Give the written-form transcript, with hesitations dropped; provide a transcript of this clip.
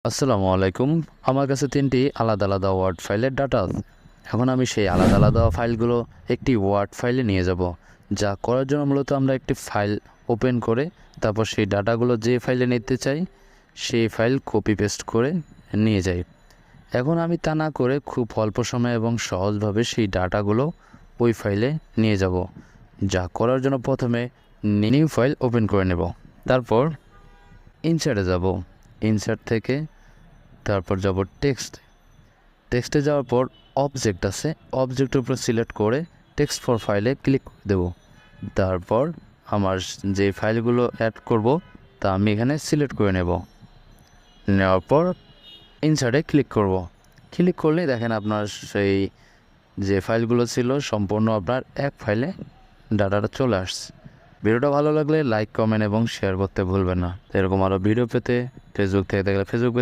আসসালামু আলাইকুম। আমার কাছে ৩টি আলাদা আলাদা ওয়ার্ড ফাইলের ডাটা আছে। এখন আমি সেই আলাদা আলাদা ফাইলগুলো একটি ওয়ার্ড ফাইলে নিয়ে যাব। যা করার জন্য মূলত আমরা একটি ফাইল ওপেন করে তারপর সেই ডাটাগুলো যে ফাইলে নিতে চাই সেই ফাইল কপি পেস্ট করে নিয়ে যাই। এখন আমি তা না করে খুব অল্প সময় এবং সহজভাবে সেই ডাটাগুলো ওই ফাইলে নিয়ে যাব। যা করার জন্য প্রথমে নিউ ফাইল ওপেন করে নেব। তারপর ইনসার্টে যাব। ইনসার্ট থেকে তারপর যাব টেক্সটে যাওয়ার পর অবজেক্ট আছে, অবজেক্টের উপর সিলেক্ট করে টেক্সট ফর ফাইলে ক্লিক করে দেব। তারপর আমার যে ফাইলগুলো অ্যাড করব তা আমি এখানে সিলেক্ট করে নেওয়ার পর ইনসার্টে ক্লিক করব। ক্লিক করলে দেখেন আপনার সেই যে ফাইলগুলো ছিল সম্পূর্ণ আপনার এক ফাইলে ডাটাটা চলে আসছে। ভিডিওটা ভালো লাগলে লাইক, কমেন্ট এবং শেয়ার করতে ভুলবেন না। এরকম আরও ভিডিও পেতে ফেসবুক থেকে দেখলে ফেসবুক